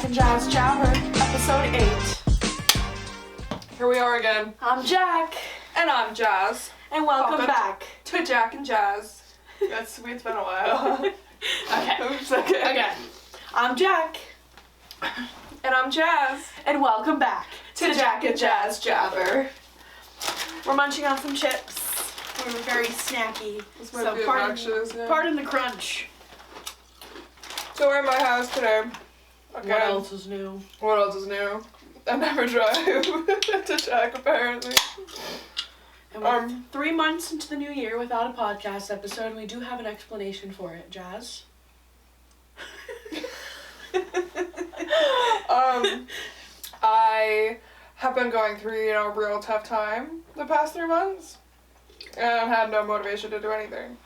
and Jazz Jabber, episode 8. Here we are again. I'm Jacq. And I'm Jazz. And welcome back to Jacq and Jazz. It's been a while. Okay. Oops, okay. I'm Jacq. And I'm Jazz. And welcome back to Jacq and Jazz Jabber. We're munching on some chips. We were very snacky. This might be obnoxious, yeah. Pardon the crunch. So we're in my house today. Okay. What else is new? What else is new? I never drive to Jacq, apparently. And we're 3 months into the new year without a podcast episode, and we do have an explanation for it. Jazz? I have been going through, a real tough time the past 3 months, and had no motivation to do anything.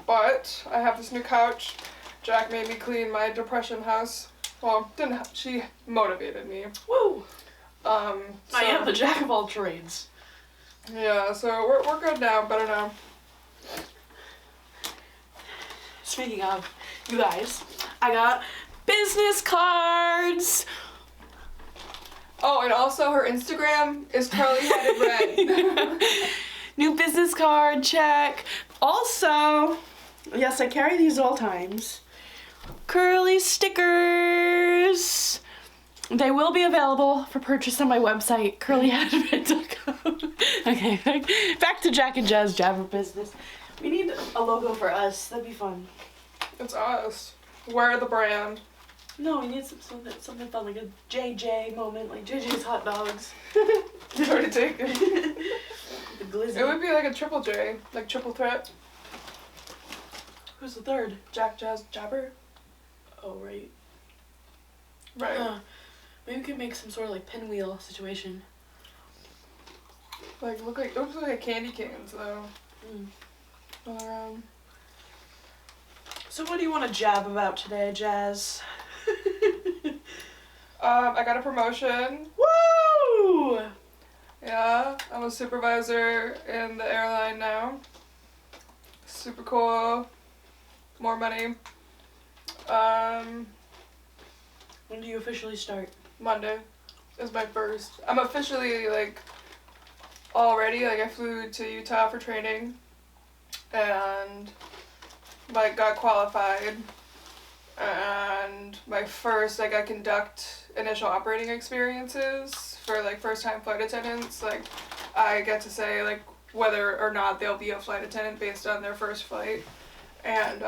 But I have this new couch. Jacq made me clean my depression house. Well, she motivated me. Woo! I am the jack of all trades. Yeah, so we're good now, better now. Speaking of, you guys, I got business cards! Oh, and also her Instagram is curly-headed red. New business card, check. Also, yes, I carry these at all times. Curly stickers. They will be available for purchase on my website, curlyheadred.com. Okay, back to Jacq and Jazz Jabber business. We need a logo for us. That'd be fun. It's us. We're the brand. No, we need something fun, like a JJ moment, like JJ's hot dogs. You've already taken. The glizzy. It would be like a triple J, like triple threat. Who's the third? Jacq, Jazz, Jabber. Oh, right. Right. Maybe we could make some sort of like pinwheel situation. Like, it looks like candy canes though. All around. So what do you want to jab about today, Jazz? I got a promotion. Woo! Yeah, I'm a supervisor in the airline now. Super cool. More money. When do you officially start? Monday is my first. I'm officially already I flew to Utah for training and got qualified, and my first I conduct initial operating experiences for first time flight attendants. I get to say whether or not they'll be a flight attendant based on their first flight, and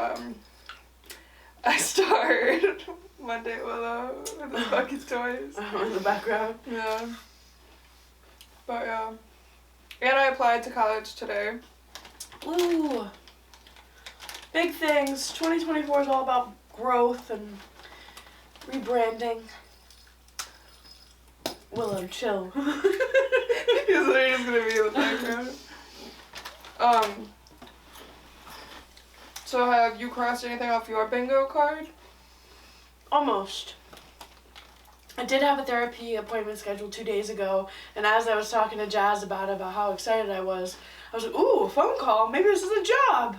I start Monday at Willow with the Bucky's toys. In the background. Yeah. But yeah. And I applied to college today. Woo! Big things. 2024 is all about growth and rebranding. Willow, chill. He's literally just gonna be in the background. So have you crossed anything off your bingo card? Almost. I did have a therapy appointment scheduled 2 days ago, and as I was talking to Jazz about how excited I was like, ooh, a phone call, maybe this is a job.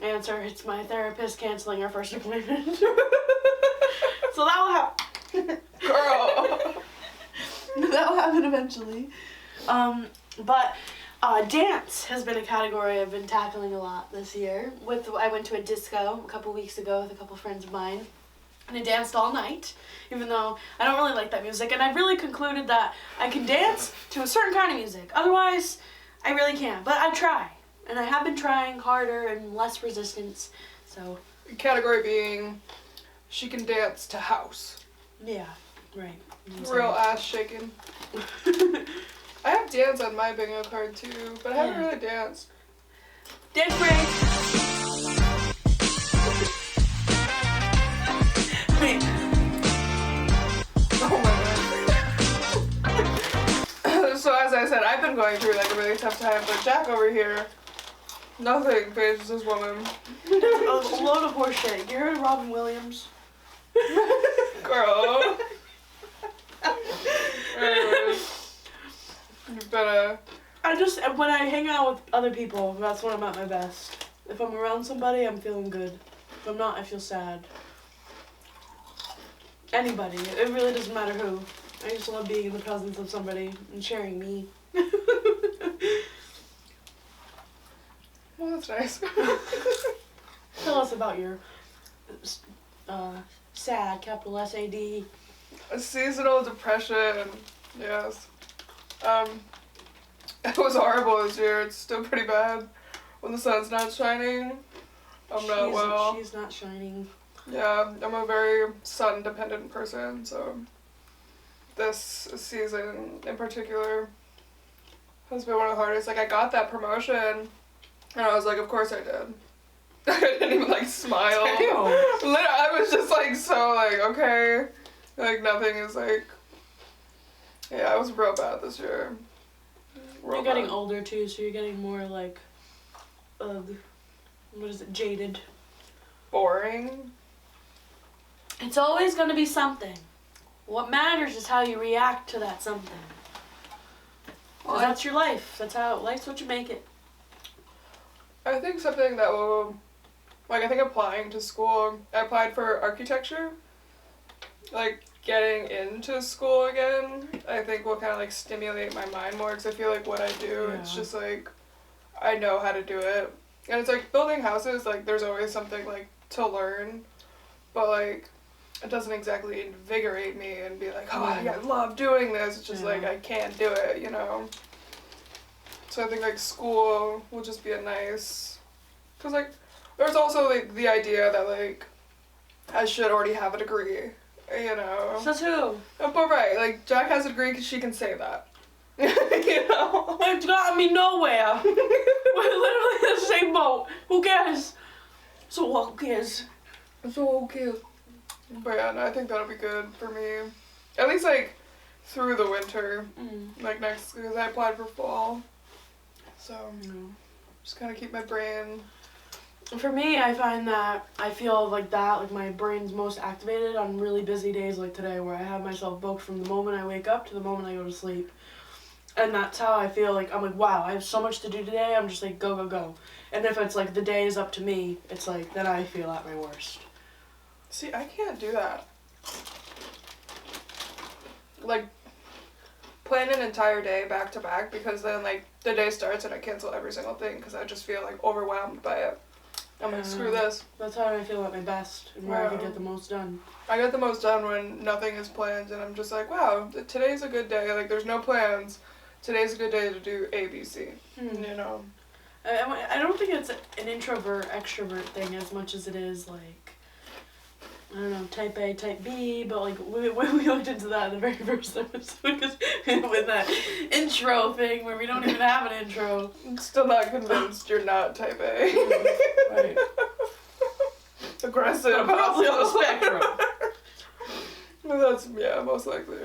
Answer, it's my therapist canceling our first appointment. So that'll happen. Girl. That'll happen eventually. But dance has been a category I've been tackling a lot this year. I went to a disco a couple weeks ago with a couple friends of mine, and I danced all night, even though I don't really like that music, and I've really concluded that I can dance to a certain kind of music. Otherwise, I really can't, but I try, and I have been trying harder and less resistance, so. Category being, she can dance to house. Yeah, right. Real ass shaking. I have dance on my bingo card too, but I haven't really danced. Dance break! Wait. Oh my god. So as I said, I've been going through a really tough time, but Jacq over here, nothing phases this woman. A load of horse shit. You heard of Robin Williams? Girl. Anyways. But when I hang out with other people, that's when I'm at my best. If I'm around somebody, I'm feeling good. If I'm not, I feel sad. Anybody. It really doesn't matter who. I just love being in the presence of somebody and sharing me. Well, that's nice. Tell us about your SAD, capital SAD. A seasonal depression, yes. It was horrible this year. It's still pretty bad when the sun's not shining. Not well. She's not shining. Yeah, I'm a very sun-dependent person, so this season in particular has been one of the hardest. Like, I got that promotion, and I was like, of course I did. I didn't even, like, smile. Literally, I was just, like, so, like, okay. Like, nothing is, like... Yeah, it was real bad this year. You're getting older, too, so you're getting more, like, what is it, jaded. Boring. It's always going to be something. What matters is how you react to that something. Well, that's your life. That's how, life's what you make it. I think something that will, like, I think applying to school, I applied for architecture. Like, getting into school again, I think will kind of, like, stimulate my mind more, because I feel like what I do, it's just, like, I know how to do it. And it's, like, building houses, like, there's always something, like, to learn, but, like, it doesn't exactly invigorate me and be like, oh, I love doing this. It's just, like, I can't do it, you know? So I think, like, school will just be a nice, because, like, there's also, like, the idea that, like, I should already have a degree, you know? So too. But right, like, Jacq has a degree because she can say that. You know? It's gotten me nowhere. We're literally in the same boat. Who cares? So who cares? So okay. But yeah, no, I think that'll be good for me. At least, like, through the winter. Like, next, because I applied for fall. So, just kind of keep my brain. For me, I find that I feel like that, like, my brain's most activated on really busy days like today, where I have myself booked from the moment I wake up to the moment I go to sleep. And that's how I feel like, I'm like, wow, I have so much to do today, I'm just like, go, go, go. And if it's like the day is up to me, it's like, then I feel at my worst. See, I can't do that. Like, plan an entire day back to back, because then, like, the day starts and I cancel every single thing because I just feel, like, overwhelmed by it. I'm like, screw this. That's how I feel at my best and where I can get the most done. I get the most done when nothing is planned and I'm just like, wow, today's a good day. Like, there's no plans. Today's a good day to do A, B, C. You know? I don't think it's an introvert-extrovert thing as much as it is, like, I don't know, type A, type B, but, like, we looked into that in the very first episode with that intro thing where we don't even have an intro. I'm still not convinced you're not type A. Right. Aggressive. Probably on the spectrum. That's, yeah, most likely.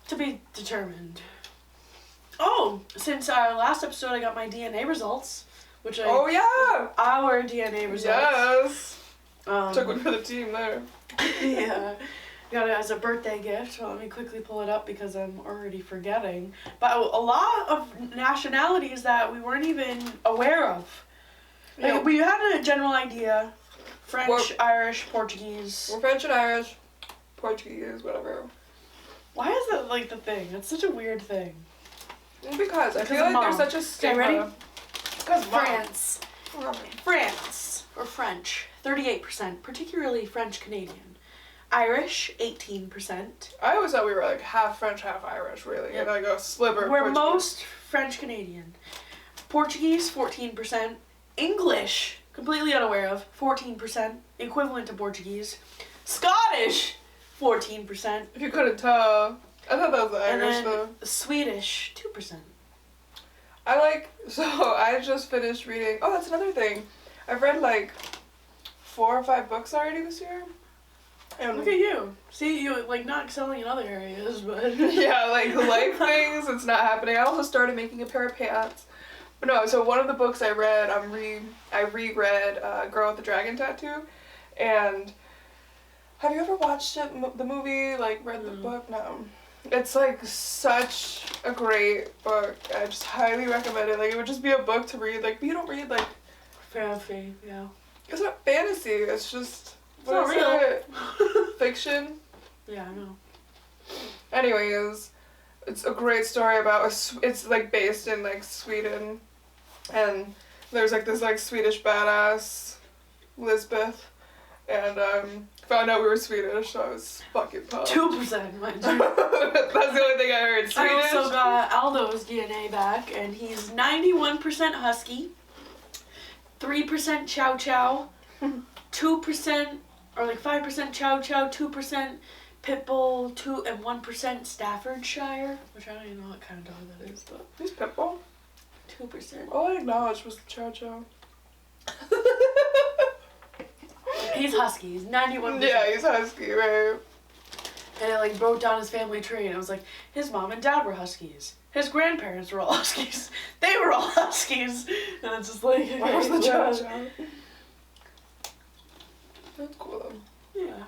To be determined. Oh, since our last episode I got my DNA results, which I... Oh, yeah! Our DNA results. Yes! Took one for the team there. Yeah. Got it as a birthday gift. Well, let me quickly pull it up because I'm already forgetting. But a lot of nationalities that we weren't even aware of. Like, we had a general idea. French, Irish, Portuguese. We're French and Irish. Portuguese, whatever. Why is that, like, the thing? It's such a weird thing. Because I feel like there's such a stigma. Okay, ready? Because France. France, or French, 38%, particularly French-Canadian. Irish, 18%. I always thought we were, like, half French, half Irish, really. Yep. And, like, a sliver of We're Portuguese. most French-Canadian. Portuguese, 14%. English, completely unaware of, 14%, equivalent to Portuguese. Scottish, 14%. If you couldn't tell, I thought that was the Irish, and then though. Swedish, 2%. So I just finished reading, oh, that's another thing. I've read, like, 4 or 5 books already this year. And look at you. See, you, like, not excelling in other areas, but... yeah, like, life things, it's not happening. I also started making a pair of pants. But no, so one of the books I read, I reread Girl with the Dragon Tattoo. And have you ever watched it, the movie, like, read the book? No. It's, like, such a great book. I just highly recommend it. Like, it would just be a book to read. Like, but you don't read, like... Fantasy, yeah. It's not fantasy. It's just... It's not real. Fiction? Yeah, I know. Anyways, it's a great story about it's like based in like Sweden, and there's like this like Swedish badass, Lisbeth, and found out we were Swedish, so I was fucking pumped. 2%, mind you. That's the only thing I heard. Swedish. I also got Aldo's DNA back, and he's 91% husky, 3% chow chow, 2% or like 5% chow chow, 2% pit bull, 2 and 1% Staffordshire, which I don't even know what kind of dog that is, but He's pit bull. 2%. All I acknowledged was the chow chow. He's husky. He's 91%. Yeah, he's husky, right? And it like broke down his family tree, and it was like his mom and dad were huskies. His grandparents were all huskies. They were all huskies. And it's just like, Where's the chow chow? That's cool though. Yeah.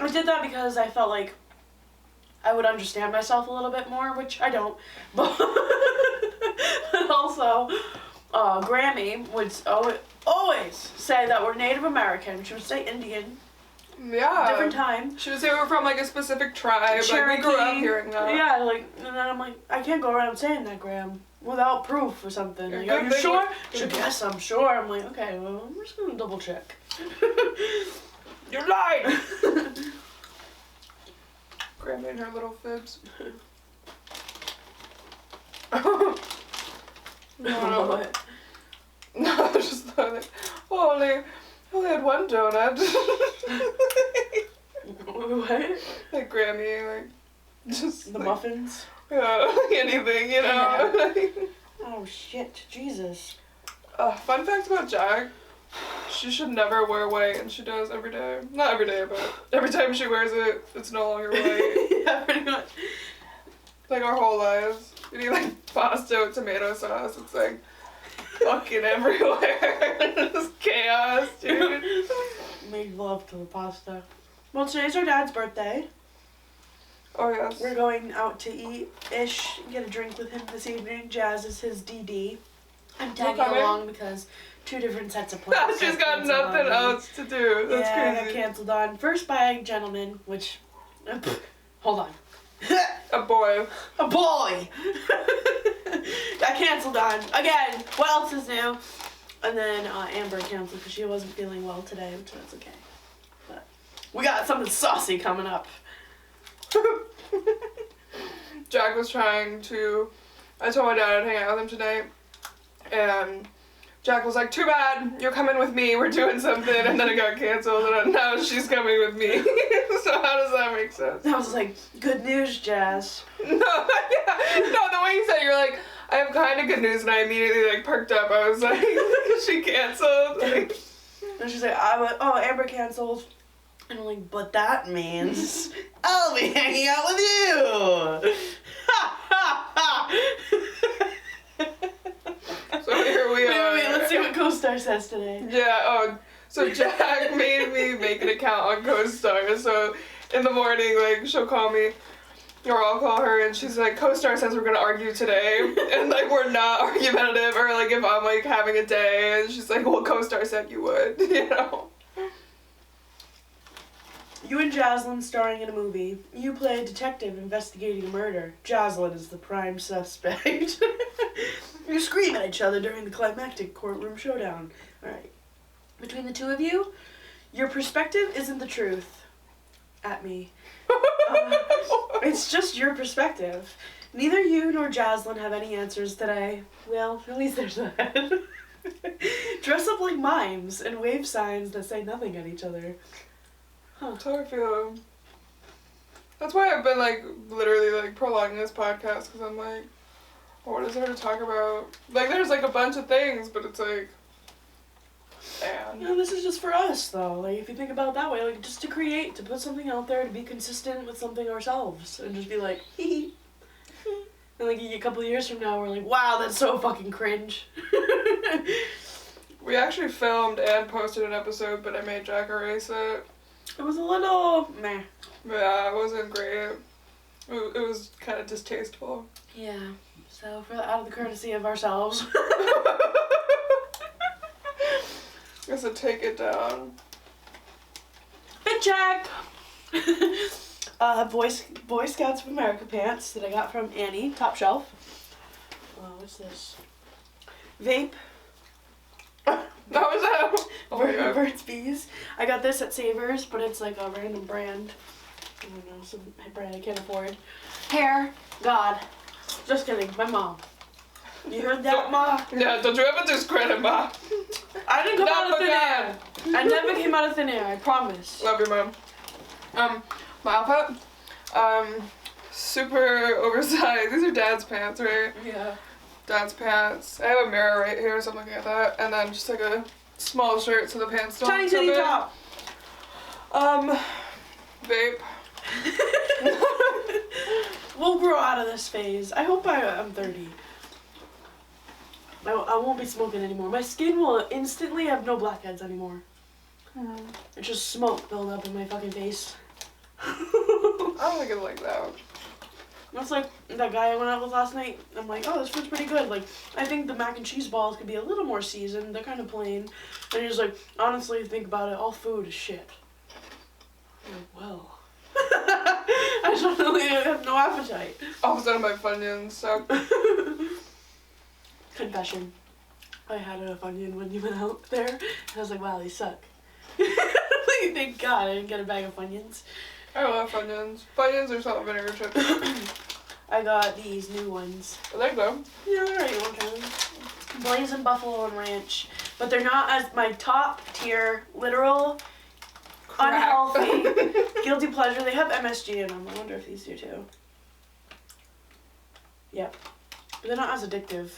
I did that because I felt like I would understand myself a little bit more, which I don't. But also, Grammy would always say that we're Native American. She would say Indian. Yeah. Different time. She would say we were from like a specific tribe. Cherokee. Like we grew up hearing that. Yeah, like, and then I'm like, I can't go around saying that, Graham, without proof or something. Like, are you sure? She goes, yes, I'm sure. I'm like, okay, well, I'm just gonna double check. You're lying! Grandma and her little fibs. No, What? No, I just thought like, oh, I only had one donut. What? Like Grammy, like, just The like, muffins? Yeah, anything, you know? Oh, shit. Jesus. Fun fact about Jacq. She should never wear white, and she does every day. Not every day, but every time she wears it, it's no longer white. Yeah, pretty much. Like our whole lives. We eat like pasta with tomato sauce. It's like fucking everywhere. It's chaos, dude. Made love to the pasta. Well, today's our dad's birthday. Oh, yes. We're going out to eat-ish, get a drink with him this evening. Jazz is his DD. I'm tagging along because 2 different sets of plans. She's got nothing else to do. That's yeah, crazy. I got canceled on. First by a gentleman, which... hold on. A boy. A boy! Got canceled on. Again, what else is new? And then Amber canceled because she wasn't feeling well today, which that's okay. But we got something saucy coming up. Jacq was trying to... I told my dad I'd hang out with him today. And Jacq was like, too bad, you're coming with me, we're doing something. And then it got canceled, and now she's coming with me. So how does that make sense? I was like, good news, Jazz. No, yeah. No, the way you said it, you're like, I have kind of good news, and I immediately like perked up. I was like, she canceled. Like, And she's like, Amber canceled. And I'm like, but that means I'll be hanging out with you. Ha ha ha. so here we are. Wait, let's see what CoStar says today. Yeah, so Jacq made me make an account on CoStar, so in the morning, like, she'll call me, or I'll call her, and she's like, CoStar says we're gonna argue today, and, like, we're not argumentative, or, like, if I'm, like, having a day, and she's like, well, CoStar said you would, you know? You and Jocelyn starring in a movie. You play a detective investigating a murder. Jocelyn is the prime suspect. You scream at each other during the climactic courtroom showdown. Alright. Between the 2 of you, your perspective isn't the truth. At me. It's just your perspective. Neither you nor Jocelyn have any answers today. Well, at least there's that. Dress up like mimes and wave signs that say nothing at each other. Huh. That's how I feel. That's why I've been, like, literally, like, prolonging this podcast, because I'm like, what is there to talk about? Like, there's, like, a bunch of things, but it's like, man. No, this is just for us, though. Like, if you think about it that way, like, just to create, to put something out there, to be consistent with something ourselves, and just be like, hee hee. And, like, a couple of years from now, we're like, wow, that's so fucking cringe. We actually filmed and posted an episode, but I made Jacq erase it. It was a little meh. Yeah, it wasn't great. It was kind of distasteful. Yeah. So, out of the courtesy of ourselves. I said take it down. Big Jacq! Boy Scouts of America pants that I got from Annie, top shelf. What's this? Vape. That was that. Oh my God. Burt's Bees. I got this at Savers, but it's like a random brand. I don't know, some brand I can't afford. Hair. God. Just kidding. My mom. You heard that, Ma? Yeah, don't you ever discredit Ma. I didn't come out of thin air. I never came out of thin air, I promise. Love you, Mom. My outfit, super oversized. These are Dad's pants, right? Yeah. Dad's pants. I have a mirror right here, so I'm looking at that. And then just like a small shirt so the pants don't Tiny titty top. Vape. We'll grow out of this phase. I hope I'm 30. I won't be smoking anymore. My skin will instantly have no blackheads anymore. It's just smoke build up in my fucking face. I don't think it's like that. That's like that guy I went out with last night. I'm like, oh, this food's pretty good. Like, I think the mac and cheese balls could be a little more seasoned. They're kind of plain. And he's like, honestly, think about it. All food is shit. I'm like, well. I suddenly have no appetite. All of a sudden my Funyuns suck. Confession. I had a Funyun when you went out there. And I was like, wow, these suck. Thank God I didn't get a bag of Funyuns. I love Funyuns. Funyuns or salt and vinegar chips. I got these new ones. I like them. Yeah, they're alright one time. Blazing Buffalo and Ranch. But they're not as my top tier, literal, Crap. unhealthy, guilty pleasure. They have MSG in them. I wonder if these do too. Yep. But they're not as addictive.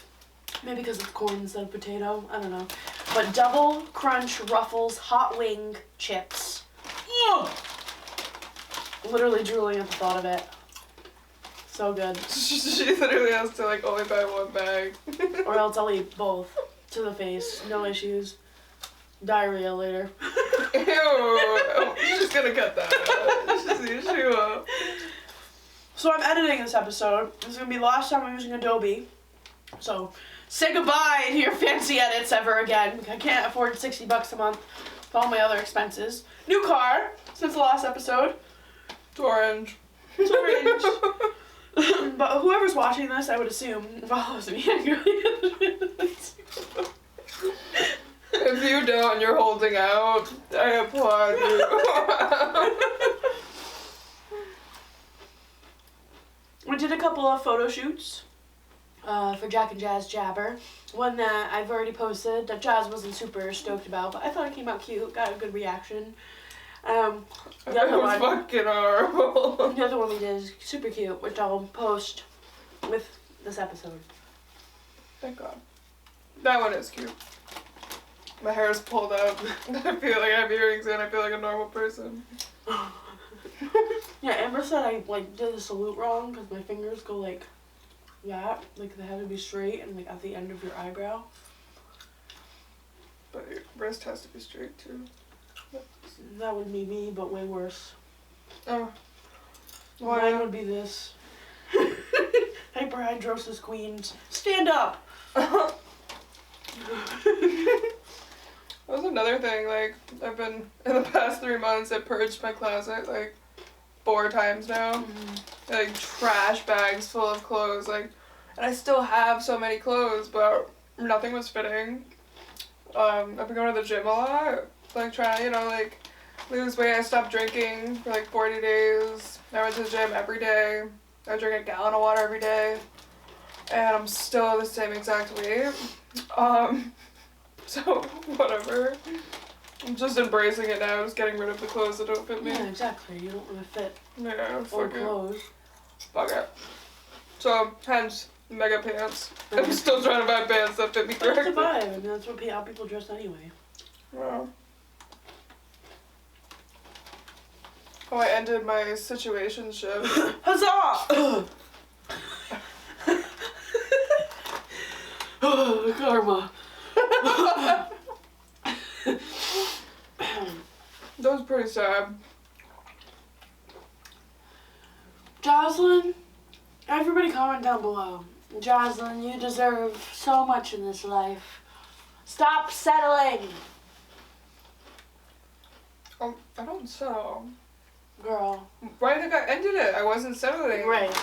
Maybe because it's corn instead of potato. I don't know. But Double Crunch Ruffles Hot Wing Chips. Ugh. Literally drooling at the thought of it. So good. She literally has to like only buy one bag. Or else I'll eat both. To the face. No issues. Diarrhea later. Ew. Oh, she's gonna cut that out. She's the issue up. So I'm editing this episode. This is going to be the last time I'm using Adobe. So say goodbye to your fancy edits ever again. I can't afford $60 a month with all my other expenses. New car since the last episode. It's orange. It's orange. But whoever's watching this, I would assume, follows me angrily. If you don't, you're holding out. I applaud you. We did a couple of photo shoots for Jacq and Jazz Jabber. One that I've already posted that Jazz wasn't super stoked about, but I thought it came out cute, got a good reaction. The other was one, fucking horrible. the other one we did is super cute, which I'll post with this episode. Thank God. That one is cute. My hair is pulled up. I feel like I have earrings and I feel like a normal person. Yeah, Amber said I did the salute wrong because my fingers go like that, like they have to be straight and like at the end of your eyebrow. But your wrist has to be straight too. That would be me, but way worse. Oh. Mine would be this. Hyperhidrosis queens. Stand up! That was another thing, like, I've been, in the past 3 months, I purged my closet, like, 4 times now. Mm-hmm. Like, trash bags full of clothes, like, and I still have so many clothes, but nothing was fitting. I've been going to the gym a lot, like, trying to, you know, like, lose weight. I stopped drinking for, like, 40 days. I went to the gym every day. I drink a gallon of water every day. And I'm still the same exact weight. So, whatever. I'm just embracing it now, just getting rid of the clothes that don't fit me. Yeah, exactly. You don't want to fit Yeah, old fuck it. clothes. Fuck it. So, hence, mega pants. I'm still trying to buy pants that fit me But it's a correctly. vibe. I mean, that's what how people dress anyway. Wow. Oh, I ended my situationship. Huzzah! Karma. That was pretty sad. Jocelyn, everybody comment down below. Jocelyn, you deserve so much in this life. Stop settling. I don't settle. Girl. Why the guy ended it? I wasn't settling. Right.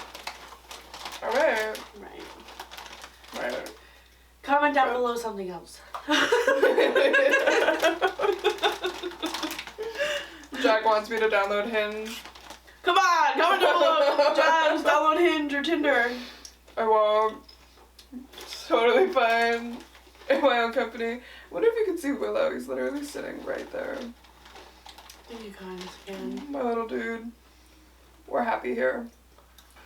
Alright. Right. Comment down below something else. Jacq wants me to download Hinge. Come on, comment down below. Just download Hinge or Tinder. I won't. It's totally fine. In my own company. I wonder if you can see Willow. He's literally sitting right there. I think you guys can. My little dude. We're happy here.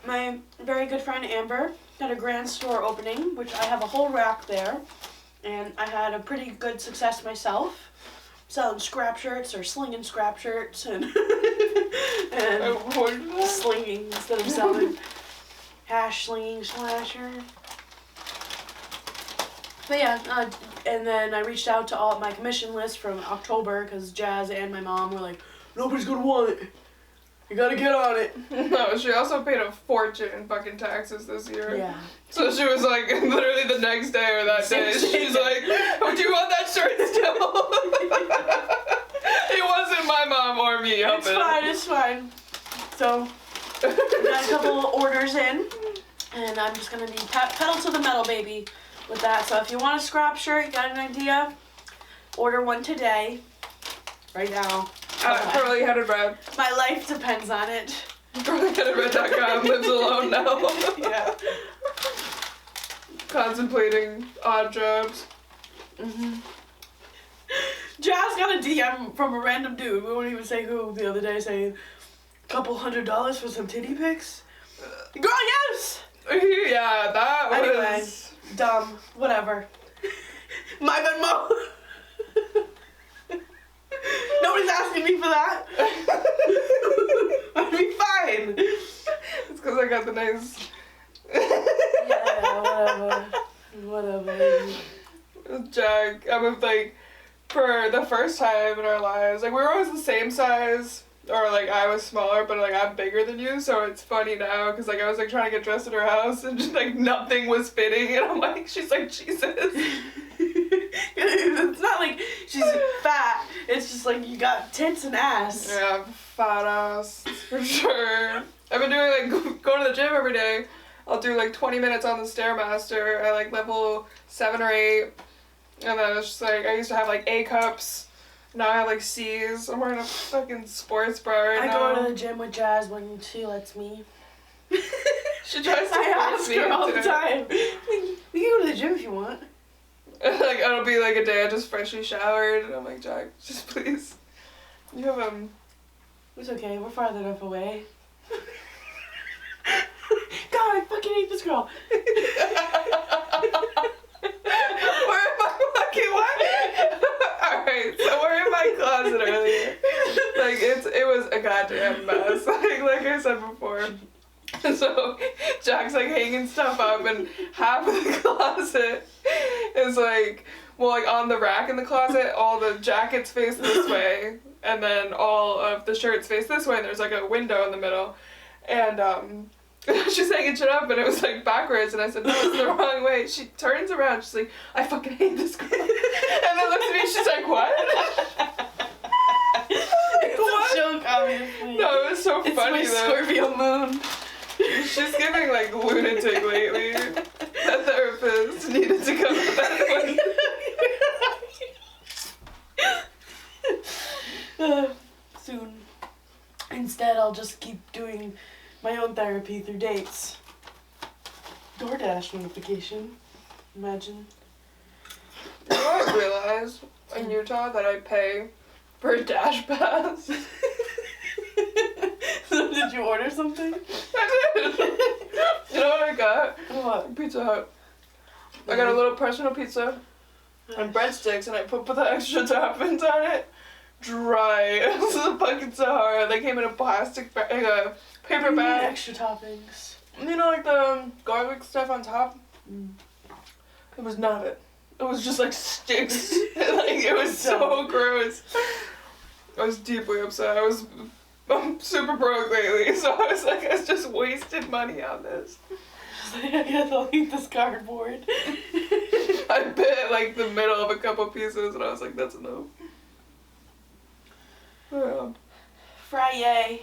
My very good friend Amber had a grand store opening, which I have a whole rack there. And I had a pretty good success myself. Selling scrap shirts or slinging scrap shirts and, and slinging instead of selling. Hash slinging slasher. But yeah, and then I reached out to all my commission list from October because Jazz and my mom were like, nobody's gonna want it. You gotta get on it. No, she also paid a fortune in fucking taxes this year. Yeah. So she was like, literally the next day or that day, she's like, oh, do you want that shirt still? It wasn't my mom or me helping. It's fine. So, I got a couple orders in, and I'm just gonna be pedal to the metal, baby, with that. So if you want a scrap shirt, you got an idea, order one today, right now. Curlyheaded Red. My life depends on it. Curlyheadedred.com lives alone now. Yeah. Contemplating odd jobs. Mhm. Jazz got a DM from a random dude, we won't even say who, the other day saying, $200 for some titty pics? Girl, yes! Yeah, that was... Anyway, dumb, whatever. My Venmo. Nobody's asking me for that. I'd be fine. It's because I got the nice... Yeah, whatever. Jacq, I was like, for the first time in our lives, like we were always the same size, or like I was smaller, but like I'm bigger than you, so it's funny now because like I was like trying to get dressed at her house and just like nothing was fitting, and I'm like, she's like, Jesus. It's not like she's fat, it's just like you got tits and ass. Yeah, fat ass, for sure. I've been doing like, going to the gym every day. I'll do like 20 minutes on the Stairmaster at like level 7 or 8. And then it's just like, I used to have like A cups. Now I have like C's. I'm wearing a fucking sports bra right now. I go to the gym with Jazz when she lets me. She tries to I force ask me her all the into it. time. We can go to the gym if you want. Like, it'll be like a day I just freshly showered. And I'm like, Jacq, just please. You have It's okay, we're farther enough away. God, I fucking hate this girl. Where am I fucking what? Alright, so we're in my closet earlier. Like, it was a goddamn mess. Like I said before. So, Jack's like hanging stuff up, and half of the closet is like, well, like on the rack in the closet, all the jackets face this way, and then all of the shirts face this way, and there's like a window in the middle. And, she's hanging shit up, and it was like backwards, and I said, no, it's the wrong way. She turns around, she's like, I fucking hate this girl. And then looks at me, she's like, what? It's What? a joke, obviously. No, it was so It's funny my though. Scorpio moon. She's giving like lunatic lately. That therapist needed to come back. Soon. Instead, I'll just keep doing my own therapy through dates. DoorDash notification. Imagine. You know what I realized in Utah that I pay for a Dash Pass? So did you order something? I did. You know what I got? What? Pizza Hut. I got a little personal pizza and breadsticks, and I put the extra toppings on it. Dry. It was fucking so hard. They came in a plastic bag, paper bag. Extra toppings. You know, like the garlic stuff on top? Mm. It was none of it. It was just like sticks. Like, it was so gross. I was deeply upset. I'm super broke lately, so I was like, I just wasted money on this. I guess I'll eat this cardboard. I bit like the middle of a couple pieces, and I was like, that's enough. Yeah. Friday.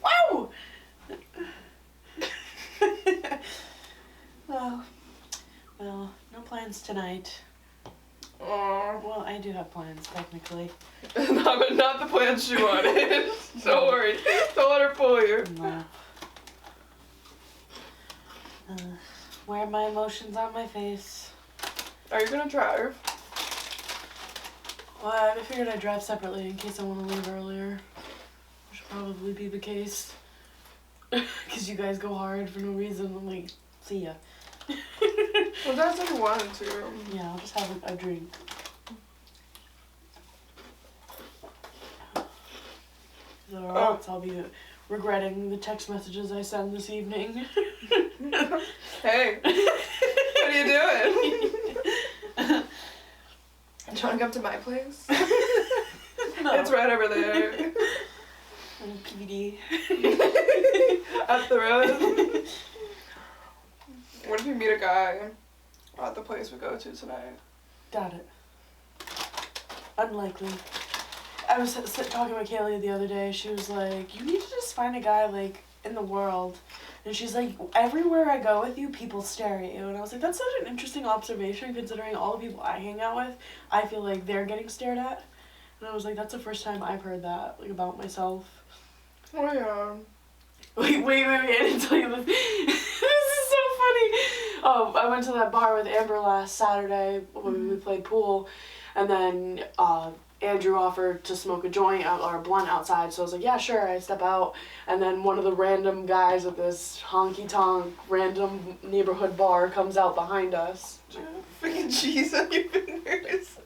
Wow! Well, no plans tonight. Well, I do have plans, technically. Not the plans she wanted. Don't worry. Don't let her fool you. No. Wear my emotions on my face. Are you gonna drive? Well, I figured I'd drive separately in case I want to leave earlier. Which should probably be the case. Because you guys go hard for no reason. I'm like, see ya. Well, that's what you wanted to. Yeah, I'll just have a drink. Or else I'll be regretting the text messages I send this evening. Hey, what are you doing? Do you want to come to my place? No. It's right over there. PD. Up the road. What if you meet a guy at the place we go to tonight? Doubt it. Unlikely. I was talking with Kaylee the other day. She was like, you need to just find a guy, like, in the world. And she's like, everywhere I go with you, people stare at you. And I was like, that's such an interesting observation, considering all the people I hang out with, I feel like they're getting stared at. And I was like, that's the first time I've heard that, like, about myself. Oh, yeah. Wait, I didn't tell you this. This is so funny. Oh, I went to that bar with Amber last Saturday when we played pool, and then Andrew offered to smoke a joint or a blunt outside, so I was like, yeah, sure. I step out, and then one of the random guys at this honky-tonk random neighborhood bar comes out behind us. Freaking cheese on your fingers.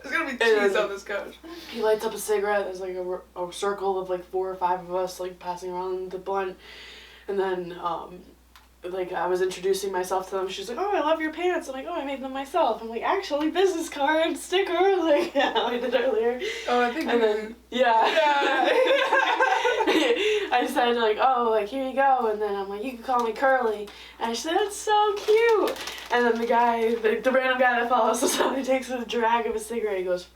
There's gonna be cheese on this couch. He lights up a cigarette. There's like a circle of like 4 or 5 of us like passing around the blunt, and then like I was introducing myself to them. She's like, oh, I love your pants. I'm like, oh, I made them myself. I'm like, actually, business card, sticker, like yeah, I did earlier. Oh, I think. And then yeah. I said like, oh, like here you go, and then I'm like, you can call me Curly, and she said that's so cute. And then the guy, the random guy that follows us on, he takes a drag of a cigarette. He goes,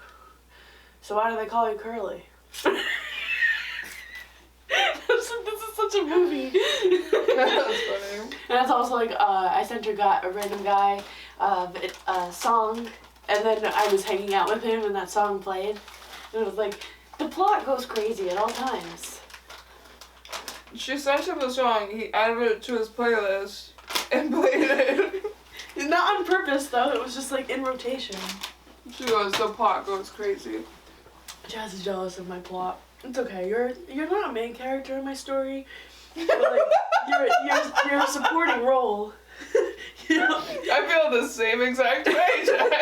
so why do they call you Curly? This is such a movie. That's funny. And it's also like I sent a random guy a song, and then I was hanging out with him, and that song played, and it was like the plot goes crazy at all times. She sent him the song. He added it to his playlist and played it. Not on purpose though. It was just like in rotation. She goes, the plot goes crazy. Jazz is jealous of my plot. It's okay. You're not a main character in my story. But like you're a supporting role. You know? I feel the same exact way, Jacq.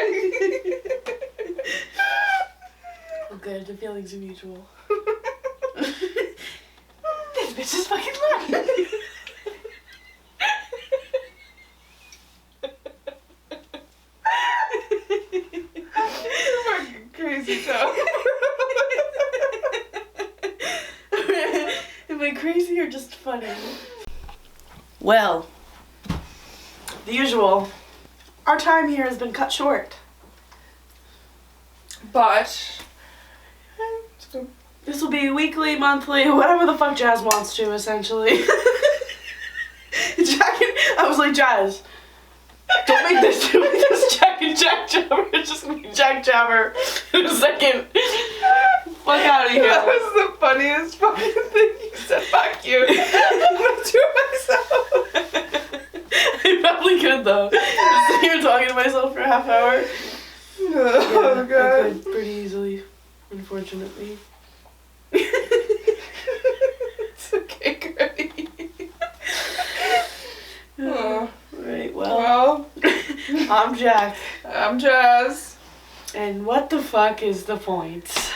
Oh, good. The feelings are mutual. This bitch is fucking lying. Fucking crazy town. Am I crazy or just funny? Well, the usual. Our time here has been cut short. But This will be weekly, monthly, whatever the fuck Jazz wants to, essentially. I was like, Jazz, don't make this Jacq and Jacq Jabber. It's just gonna be Jacq Jabber in a second. Fuck out of here. that was the funniest fucking thing you said. Fuck you. I'm gonna do it myself. I probably could though. Just sitting here talking to myself for a half hour. Oh, yeah, God. I could pretty easily, unfortunately. It's okay, Granny. Right, well, I'm Jacq. I'm Jazz. And what the fuck is the point?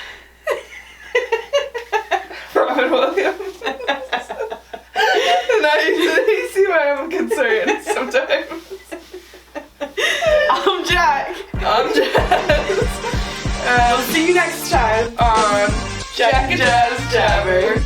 Robin Williams. Now you see why I'm concerned sometimes. I'm Jacq. I'm Jazz. We'll see you next time on Jacq and Jazz Jabber.